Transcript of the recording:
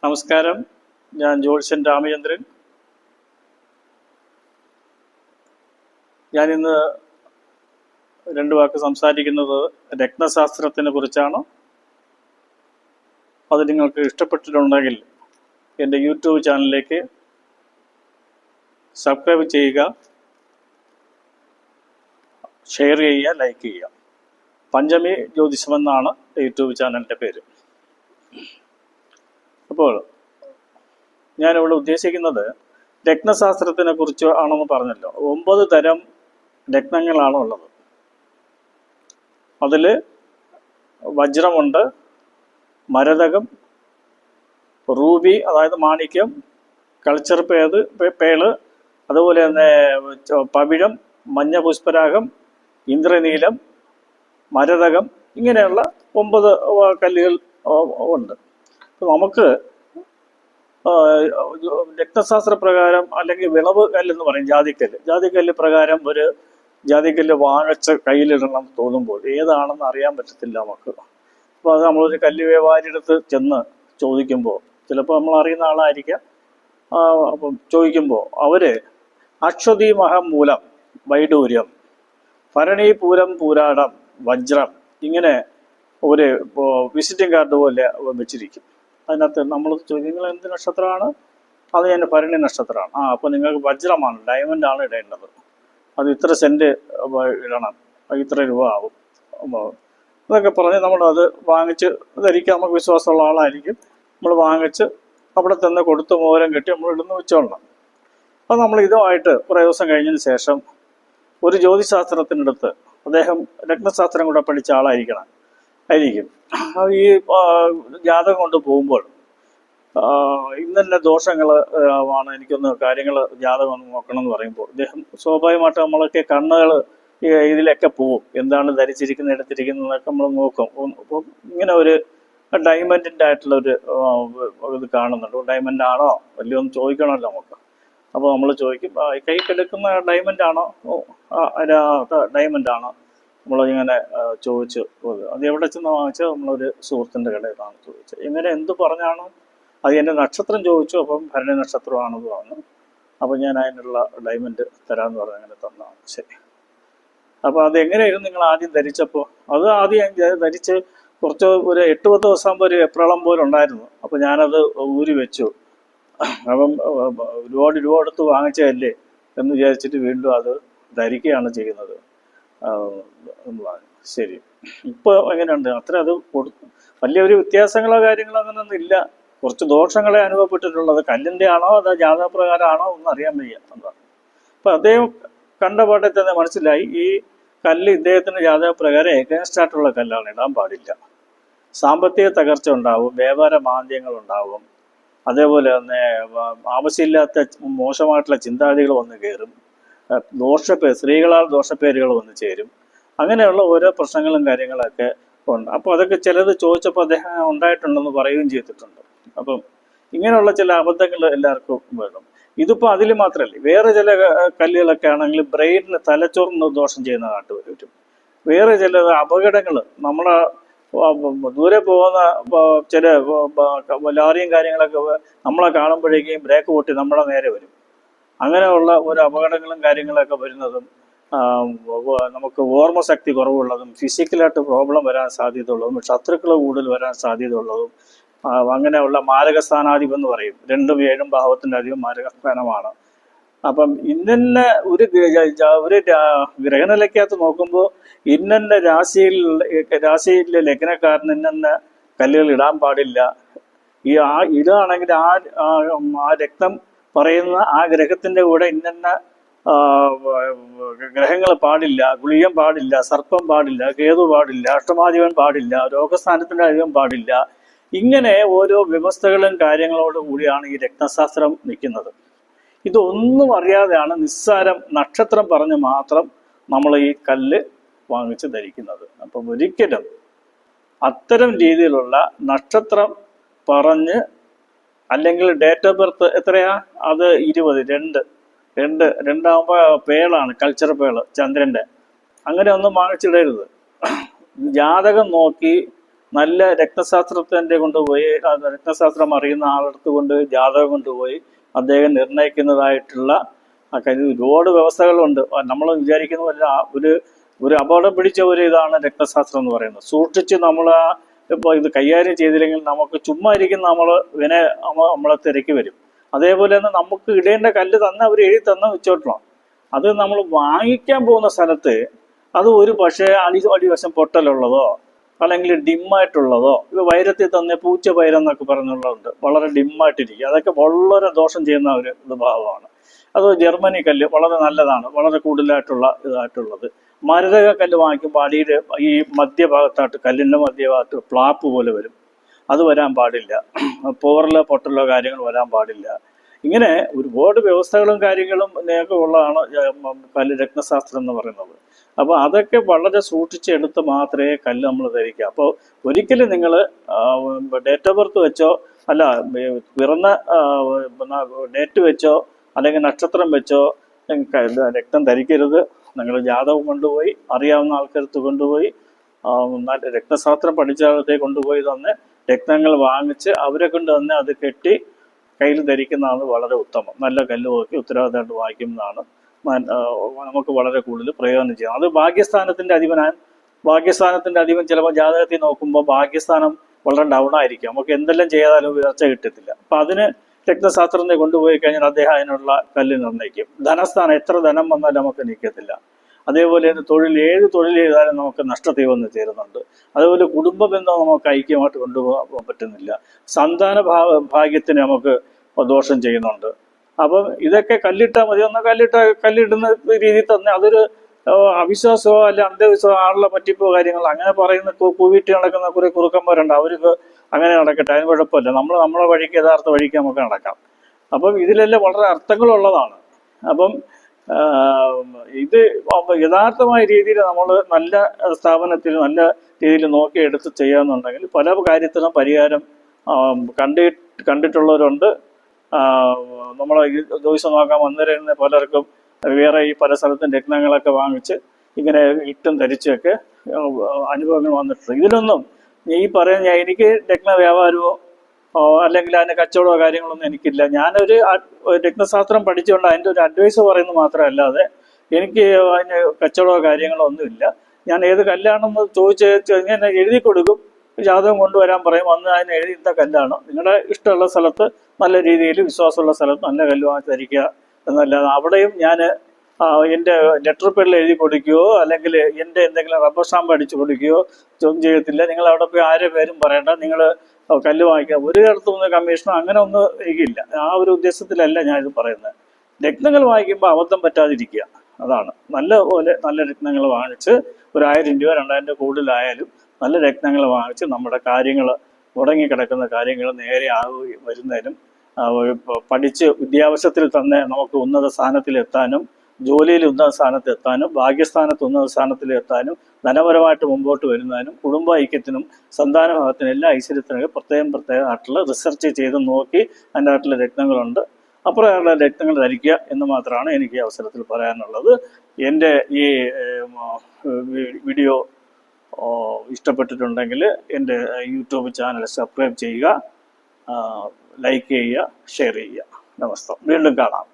നമസ്കാരം. ഞാൻ ജ്യോത്സ്യൻ രാമചന്ദ്രൻ. ഞാനിന്ന് രണ്ട് വാക്ക് സംസാരിക്കുന്നത് രത്നശാസ്ത്രത്തിനെ കുറിച്ചാണ്. അത് നിങ്ങൾക്ക് ഇഷ്ടപ്പെട്ടിട്ടുണ്ടെങ്കിൽ എൻ്റെ യൂട്യൂബ് ചാനലിലേക്ക് സബ്സ്ക്രൈബ് ചെയ്യുക, ഷെയർ ചെയ്യുക, ലൈക്ക് ചെയ്യുക. പഞ്ചമി ജ്യോതിഷം എന്നാണ് യൂട്യൂബ് ചാനലിൻ്റെ പേര്. അപ്പോൾ ഞാനിവിടെ ഉദ്ദേശിക്കുന്നത് രത്നശാസ്ത്രത്തിനെ കുറിച്ച് ആണെന്ന് പറഞ്ഞല്ലോ. 9 തരം രത്നങ്ങളാണ് ഉള്ളത്. അതിൽ വജ്രമുണ്ട്, മരതകം, റൂബി അതായത് മാണിക്യം, കൾച്ചർ പേള്, അതുപോലെ തന്നെ പവിഴം, മഞ്ഞ പുഷ്പരാഗം, ഇന്ദ്രനീലം, മരതകം, ഇങ്ങനെയുള്ള 9 കല്ലുകൾ ഉണ്ട്. നമുക്ക് രത്നശാസ്ത്ര പ്രകാരം അല്ലെങ്കിൽ വിളവ് കല്ലെന്ന് പറയും ജാതിക്കല്ല് പ്രകാരം ഒരു ജാതിക്കല്ല് വാങ്ങിച്ച കയ്യിലിടണം തോന്നുമ്പോൾ ഏതാണെന്ന് അറിയാൻ പറ്റത്തില്ല നമുക്ക്. അപ്പോൾ അത് നമ്മളൊരു കല്ല് വ്യാപാരിയെടുത്ത് ചെന്ന് ചോദിക്കുമ്പോൾ ചിലപ്പോൾ നമ്മൾ അറിയുന്ന ആളായിരിക്കാം. അപ്പം ചോദിക്കുമ്പോൾ അവര് അശ്വതി മഹമൂലം വൈഡൂര്യം, ഭരണീപൂരം പൂരാടം വജ്രം, ഇങ്ങനെ ഒരു വിസിറ്റിംഗ് കാർഡ് പോലെ വെച്ചിരിക്കും. അതിനകത്ത് നമ്മൾ നിങ്ങൾ എന്ത് നക്ഷത്രമാണ്? അത് ഞാൻ ഭരണി നക്ഷത്രമാണ്. അപ്പോൾ നിങ്ങൾക്ക് വജ്രമാണ്, ഡയമണ്ട് ആണ് ഇടേണ്ടത്. അത് ഇത്ര സെന്റ് ഇടണം, ഇത്ര രൂപ ആവും. അതൊക്കെ പറഞ്ഞ് നമ്മളത് വാങ്ങിച്ച് ധരിക്കാൻ നമുക്ക് വിശ്വാസമുള്ള ആളായിരിക്കും. നമ്മൾ വാങ്ങിച്ച് അവിടെ തന്നെ കൊടുത്ത് മോരം കെട്ടി നമ്മൾ ഇടുന്ന് വെച്ചോളണം. അപ്പോൾ നമ്മൾ ഇതുമായിട്ട് കുറേ ദിവസം കഴിഞ്ഞതിന് ശേഷം ഒരു ജ്യോതിശാസ്ത്രത്തിനടുത്ത്, അദ്ദേഹം രത്നശാസ്ത്രം കൂടെ പഠിച്ച ആളായിരിക്കും. ഈ ജാതകം കൊണ്ട് പോകുമ്പോൾ ഇന്നെ ദോഷങ്ങൾ ആണ്, എനിക്കൊന്ന് കാര്യങ്ങൾ ജാതകം ഒന്ന് നോക്കണം എന്ന് പറയുമ്പോൾ ഇദ്ദേഹം സ്വാഭാവികമായിട്ട് നമ്മളൊക്കെ കണ്ണുകൾ ഇതിലൊക്കെ പോവും. എന്താണ് ധരിച്ചിരിക്കുന്നത്, എടുത്തിരിക്കുന്നതൊക്കെ നമ്മൾ നോക്കും. അപ്പം ഇങ്ങനെ ഒരു ഡയമണ്ടിൻ്റെ ആയിട്ടുള്ള ഒരു ഇത് കാണുന്നുണ്ട്. ഡയമണ്ട് ആണോ വലിയ ഒന്ന് ചോദിക്കണമല്ലോ നമുക്ക്. അപ്പോൾ നമ്മൾ ചോദിക്കും, കൈ കിടക്കുന്ന ഡയമണ്ട് ആണോ? ഡയമണ്ട് ആണോ? നമ്മളിങ്ങനെ ചോദിച്ചു. അത് എവിടെ ചെന്ന് വാങ്ങിച്ചത്? നമ്മളൊരു സുഹൃത്തിൻ്റെ കടയിലാണ് ചോദിച്ചത്. ഇങ്ങനെ എന്ത് പറഞ്ഞാണോ? അത് എൻ്റെ നക്ഷത്രം ചോദിച്ചു. അപ്പം ഭരണി നക്ഷത്രമാണെന്ന് പറഞ്ഞു. അപ്പം ഞാൻ അതിനുള്ള ഡയമണ്ട് തരാമെന്ന് പറഞ്ഞ് അങ്ങനെ തന്നതാണ്. ശരി. അപ്പോൾ അതെങ്ങനെയായിരുന്നു നിങ്ങൾ ആദ്യം ധരിച്ചപ്പോൾ? അത് ആദ്യം ധരിച്ച് കുറച്ച് ഒരു 8-10 ദിവസം ആകുമ്പോൾ ഒരു വെപ്രാളം പോലെ ഉണ്ടായിരുന്നു. അപ്പം ഞാനത് ഊരി വെച്ചു. അപ്പം ഒരുപാട് രൂപ എടുത്ത് വാങ്ങിച്ചതല്ലേ എന്ന് വിചാരിച്ചിട്ട് വീണ്ടും അത് ധരിക്കുകയാണ് ചെയ്യുന്നത് എന്ന് പറഞ്ഞു. ശരി, ഇപ്പോൾ എങ്ങനെയുണ്ട്? അത്ര അത് വലിയൊരു വ്യത്യാസങ്ങളോ കാര്യങ്ങളോ അങ്ങനെയൊന്നും ഇല്ല. കുറച്ച് ദോഷങ്ങളെ അനുഭവപ്പെട്ടിട്ടുള്ളത്. കല്ലിൻ്റെ ആണോ അതോ ജാതകപ്രകാരമാണോ ഒന്നും അറിയാൻ വയ്യ എന്താണ്. അപ്പം അദ്ദേഹം കണ്ട പാട്ടിൽ തന്നെ മനസ്സിലായി ഈ കല്ല് ഇദ്ദേഹത്തിൻ്റെ ജാതകപ്രകാരം എഗൻസ്റ്റ് ആയിട്ടുള്ള കല്ലാണ്, ഇടാൻ പാടില്ല. സാമ്പത്തിക തകർച്ച ഉണ്ടാവും, വ്യാപാര മാന്ദ്യങ്ങൾ ഉണ്ടാവും, അതേപോലെ തന്നെ ആവശ്യമില്ലാത്ത മോശമായിട്ടുള്ള ചിന്താഗതികൾ വന്ന് കയറും, സ്ത്രീകളാൽ ദോഷപ്പേരുകൾ വന്ന് ചേരും. അങ്ങനെയുള്ള ഓരോ പ്രശ്നങ്ങളും കാര്യങ്ങളൊക്കെ ഉണ്ട്. അപ്പോൾ അതൊക്കെ ചിലത് ചോദിച്ചപ്പോൾ അദ്ദേഹം ഉണ്ടായിട്ടുണ്ടെന്ന് പറയുകയും ചെയ്തിട്ടുണ്ട്. അപ്പം ഇങ്ങനെയുള്ള ചില അബദ്ധങ്ങൾ എല്ലാവർക്കും വേണം. ഇതിപ്പോൾ അതിൽ മാത്രമല്ല, വേറെ ചില കല്ലുകളൊക്കെ ആണെങ്കിൽ ബ്രെയിനിന് തലച്ചോറിന് ദോഷം ചെയ്യുന്ന കാട്ടുവരും. വേറെ ചില അപകടങ്ങൾ, നമ്മളെ ദൂരെ പോകുന്ന ചില ലാറിയും കാര്യങ്ങളൊക്കെ നമ്മളെ കാണുമ്പോഴേക്കും ബ്രേക്ക് പൊട്ടി നമ്മളെ നേരെ വരും. അങ്ങനെയുള്ള ഒരു അപകടങ്ങളും കാര്യങ്ങളൊക്കെ വരുന്നതും നമുക്ക് ഓർമ്മശക്തി കുറവുള്ളതും ഫിസിക്കലായിട്ട് പ്രോബ്ലം വരാൻ സാധ്യതയുള്ളതും ശത്രുക്കൾ കൂടുതൽ വരാൻ സാധ്യതയുള്ളതും അങ്ങനെയുള്ള മാരകസ്ഥാനാധിപം എന്ന് പറയും. 2ഉം 7ഉം ഭാവത്തിൻ്റെ അധികം മാരകസ്ഥാനമാണ്. അപ്പം ഇന്ന ഒരു ഗ്രഹനിലയ്ക്കകത്ത് നോക്കുമ്പോൾ ഇന്ന രാശിയിലെ ലഗ്നക്കാരന് ഇന്ന കല്ലുകൾ ഇടാൻ പാടില്ല. ഇടാണെങ്കിൽ ആ രക്തം പറയുന്ന ആ ഗ്രഹത്തിന്റെ കൂടെ ഇന്ന ഗ്രഹങ്ങൾ പാടില്ല, ഗുളികം പാടില്ല, സർപ്പം പാടില്ല, കേതു പാടില്ല, അഷ്ടമാധിപൻ പാടില്ല, രോഗസ്ഥാനത്തിന്റെ അധികം പാടില്ല. ഇങ്ങനെ ഓരോ വ്യവസ്ഥകളും കാര്യങ്ങളോട് കൂടിയാണ് ഈ രത്നശാസ്ത്രം നിൽക്കുന്നത്. ഇതൊന്നും അറിയാതെയാണ് നിസ്സാരം നക്ഷത്രം പറഞ്ഞ് മാത്രം നമ്മൾ ഈ കല്ല് വാങ്ങിച്ച് ധരിക്കുന്നത്. അപ്പം ഒരിക്കലും അത്തരം രീതിയിലുള്ള നക്ഷത്രം പറഞ്ഞ്, അല്ലെങ്കിൽ ഡേറ്റ് ഓഫ് ബർത്ത് എത്രയാ, അത് 22 പേളാണ്, കൾച്ചർ പേള് ചന്ദ്രന്റെ, അങ്ങനെ ഒന്നും വാങ്ങിച്ചിടരുത്. ജാതകം നോക്കി നല്ല രക്തശാസ്ത്രത്തിൻ്റെ കൊണ്ടുപോയി രക്തശാസ്ത്രം അറിയുന്ന ആളടുത്ത് കൊണ്ട് ജാതകം കൊണ്ടുപോയി അദ്ദേഹം നിർണ്ണയിക്കുന്നതായിട്ടുള്ള ഒരുപാട് വ്യവസ്ഥകളുണ്ട്. നമ്മൾ വിചാരിക്കുന്ന പോലെ ഒരു അപകടം പിടിച്ച ഒരു ഇതാണ് രക്തശാസ്ത്രം എന്ന് പറയുന്നത്. സൂക്ഷിച്ച് നമ്മൾ ഇപ്പോൾ ഇത് കൈകാര്യം ചെയ്തില്ലെങ്കിൽ നമുക്ക് ചുമ്മാ ഇരിക്കുന്ന നമ്മളെ തിരക്കി വരും. അതേപോലെ തന്നെ നമുക്ക് ഇടേണ്ട കല്ല് തന്നെ അവർ എഴുതി തന്ന വെച്ചോട്ടണം. അത് നമ്മൾ വാങ്ങിക്കാൻ പോകുന്ന സ്ഥലത്ത് അത് ഒരു പക്ഷേ അടിവശം പൊട്ടലുള്ളതോ അല്ലെങ്കിൽ ഡിമ്മായിട്ടുള്ളതോ, ഇപ്പൊ വൈരത്തിൽ തന്നെ പൂച്ച വൈരം എന്നൊക്കെ പറഞ്ഞുള്ളതുണ്ട്, വളരെ ഡിമ്മായിട്ടിരിക്കുക. അതൊക്കെ വളരെ ദോഷം ചെയ്യുന്ന ഒരു ഭാവമാണ്. അത് ജർമ്മനി കല്ല് വളരെ നല്ലതാണ്, വളരെ കൂടുതലായിട്ടുള്ള ഇതായിട്ടുള്ളത്. മരതക കല്ല് വാങ്ങിക്കുമ്പോൾ അടിയിൽ ഈ മധ്യഭാഗത്തായിട്ട് കല്ലിൻ്റെ മധ്യഭാഗത്ത് പ്ലാപ്പ് പോലെ വരും, അത് വരാൻ പാടില്ല. പോറലോ പൊട്ടലോ കാര്യങ്ങൾ വരാൻ പാടില്ല. ഇങ്ങനെ ഒരുപാട് വ്യവസ്ഥകളും കാര്യങ്ങളും ഒക്കെ ഉള്ളതാണ് കല്ല് രത്നശാസ്ത്രം എന്ന് പറയുന്നത്. അപ്പോൾ അതൊക്കെ വളരെ സൂക്ഷിച്ചെടുത്ത് മാത്രമേ കല്ല് നമ്മൾ ധരിക്കുക. അപ്പോൾ ഒരിക്കലും നിങ്ങൾ ഡേറ്റ് ഓഫ് ബർത്ത് വെച്ചോ അല്ല പിറന്ന ഡേറ്റ് വെച്ചോ അല്ലെങ്കിൽ നക്ഷത്രം വെച്ചോ രക്തം ധരിക്കരുത്. നിങ്ങൾ ജാതകം കൊണ്ടുപോയി അറിയാവുന്ന ആൾക്കാരത്ത് കൊണ്ടുപോയി രക്തശാസ്ത്രം പഠിച്ച ആളത്തെ കൊണ്ടുപോയി തന്നെ രക്തങ്ങൾ വാങ്ങിച്ച് അവരെ കൊണ്ട് തന്നെ അത് കെട്ടി കയ്യിൽ ധരിക്കുന്നതാണ് വളരെ ഉത്തമം. നല്ല കല്ല് നോക്കി ഉത്തരവാദിത്തമായിട്ട് വായിക്കുന്നതാണ് നമുക്ക് വളരെ കൂടുതൽ പ്രയോജനം ചെയ്യാം. അത് ഭാഗ്യസ്ഥാനത്തിന്റെ അധിപൻ ചിലപ്പോൾ ജാതകത്തിൽ നോക്കുമ്പോൾ ഭാഗ്യസ്ഥാനം വളരെ ഡൗൺ ആയിരിക്കും. നമുക്ക് എന്തെല്ലാം ചെയ്താലും ഉയർച്ച കിട്ടത്തില്ല. അപ്പൊ അതിന് രക്തശാസ്ത്രത്തെ കൊണ്ടുപോയി കഴിഞ്ഞാൽ അദ്ദേഹം അതിനുള്ള കല്ല് നിർണ്ണയിക്കും. ധനസ്ഥാനം എത്ര ധനം വന്നാലും നമുക്ക് നിൽക്കത്തില്ല. അതേപോലെ തന്നെ ഏത് തൊഴിൽ ചെയ്താലും നമുക്ക് നഷ്ടത്തിൽ വന്ന് ചേരുന്നുണ്ട്. അതുപോലെ കുടുംബ ബന്ധം നമുക്ക് ഐക്യമായിട്ട് കൊണ്ടുപോകാൻ പറ്റുന്നില്ല. സന്താന ഭാഗ്യത്തിന് നമുക്ക് ദോഷം ചെയ്യുന്നുണ്ട്. അപ്പം ഇതൊക്കെ കല്ലിട്ടാൽ മതി. കല്ലിടുന്ന രീതിയിൽ തന്നെ അതൊരു അവിശ്വാസമോ അല്ലെ അന്ധവിശ്വാസമോ ആളുടെ പറ്റിപ്പോ കാര്യങ്ങൾ അങ്ങനെ പറയുന്ന കൂവിട്ട് നടക്കുന്ന കുറെ കുറുക്കന്മാരുണ്ട്. അവർക്ക് അങ്ങനെ നടക്കട്ടെ, അതിന് കുഴപ്പമില്ല. നമ്മളെ വഴിക്ക് യഥാർത്ഥ വഴിക്ക് നമുക്ക് നടക്കാം. അപ്പം ഇതിലെല്ലാം വളരെ അർത്ഥങ്ങളുള്ളതാണ്. അപ്പം ഇത് യഥാർത്ഥമായ രീതിയിൽ നമ്മൾ നല്ല സ്ഥാപനത്തിൽ നല്ല രീതിയിൽ നോക്കിയെടുത്ത് ചെയ്യാന്നുണ്ടെങ്കിൽ പല കാര്യത്തിനും പരിഹാരം കണ്ടിട്ടുള്ളവരുണ്ട്. നമ്മളെ ദിവസം നോക്കാൻ വന്നിരുന്ന പലർക്കും വേറെ ഈ പല സ്ഥലത്തും രത്നങ്ങളൊക്കെ വാങ്ങിച്ച് ഇങ്ങനെ ഇട്ടും ധരിച്ചൊക്കെ അനുഭവങ്ങൾ വന്നിട്ടുണ്ട്. ഇതിലൊന്നും ഈ പറയുന്ന എനിക്ക് രത്ന വ്യാപാരമോ അല്ലെങ്കിൽ അതിന് കച്ചവടമോ കാര്യങ്ങളൊന്നും എനിക്കില്ല. ഞാനൊരു രത്നശാസ്ത്രം പഠിച്ചുകൊണ്ട് അതിൻ്റെ ഒരു അഡ്വൈസ് പറയുന്നത് മാത്രമല്ലാതെ എനിക്ക് അതിന് കച്ചവടമോ കാര്യങ്ങളോ ഒന്നുമില്ല. ഞാൻ ഏത് കല്ലാണെന്ന് ചോദിച്ച് ഇങ്ങനെ എഴുതി കൊടുക്കും, ജാതകം കൊണ്ടുവരാൻ പറയും, വന്ന് അതിന് എഴുതിയ കല്ലാണ്. നിങ്ങളുടെ ഇഷ്ടമുള്ള സ്ഥലത്ത് നല്ല രീതിയിൽ വിശ്വാസമുള്ള സ്ഥലത്ത് നല്ല കല്ല് വാങ്ങി ധരിക്കുക എന്നല്ലാതെ അവിടെയും ഞാൻ എൻ്റെ ലെറ്റർ പേരിൽ എഴുതി കൊടുക്കുകയോ അല്ലെങ്കിൽ എൻ്റെ എന്തെങ്കിലും റബ്ബർ സ്റ്റാമ്പ് അടിച്ചു കൊടുക്കുകയോ ഒന്നും ചെയ്യത്തില്ല. നിങ്ങൾ അവിടെ പോയി ആരെ പേരും പറയണ്ട, നിങ്ങൾ കല്ല് വാങ്ങിക്കുക. ഒരു ഇടത്തുനിന്ന് കമ്മീഷനോ അങ്ങനെ ഒന്നും എനിക്കില്ല. ആ ഒരു ഉദ്ദേശത്തിലല്ല ഞാനിത് പറയുന്നത്. രത്നങ്ങൾ വാങ്ങിക്കുമ്പോൾ അബദ്ധം പറ്റാതിരിക്കുക, അതാണ്. നല്ല രത്നങ്ങൾ വാങ്ങിച്ച് ഒരു 1000 രൂപ 2000 രൂപ കൂടുതലായാലും നല്ല രത്നങ്ങൾ വാങ്ങിച്ച് നമ്മുടെ കാര്യങ്ങൾ മുടങ്ങിക്കിടക്കുന്ന കാര്യങ്ങൾ നേരെ വരുന്നതിനും പഠിച്ച് വിദ്യാഭ്യാസത്തിൽ തന്നെ നമുക്ക് ഉന്നത സ്ഥാനത്തിലെത്താനും ജോലിയിൽ ഉന്നത സ്ഥാനത്തെത്താനും ഭാഗ്യസ്ഥാനത്ത് ഉന്നത സ്ഥാനത്തിലെത്താനും ധനപരമായിട്ട് മുമ്പോട്ട് വരുന്നതിനും കുടുംബ ഐക്യത്തിനും സന്താനഭാഗത്തിനും എല്ലാ ഐശ്വര്യത്തിനൊക്കെ പ്രത്യേകമായിട്ടുള്ള റിസർച്ച് ചെയ്ത് നോക്കി അതിൻ്റെ ആയിട്ടുള്ള രത്നങ്ങളുണ്ട്. അപ്പുറമുള്ള രത്നങ്ങൾ ധരിക്കുക എന്ന് മാത്രമാണ് എനിക്ക് ഈ അവസരത്തിൽ പറയാനുള്ളത്. എൻ്റെ ഈ വീഡിയോ ഇഷ്ടപ്പെട്ടിട്ടുണ്ടെങ്കിൽ എൻ്റെ യൂട്യൂബ് ചാനൽ സബ്സ്ക്രൈബ് ചെയ്യുക, ലൈക്ക് ചെയ്യുക, ഷെയർ ചെയ്യുക. നമസ്കാരം. വീണ്ടും കാണാം.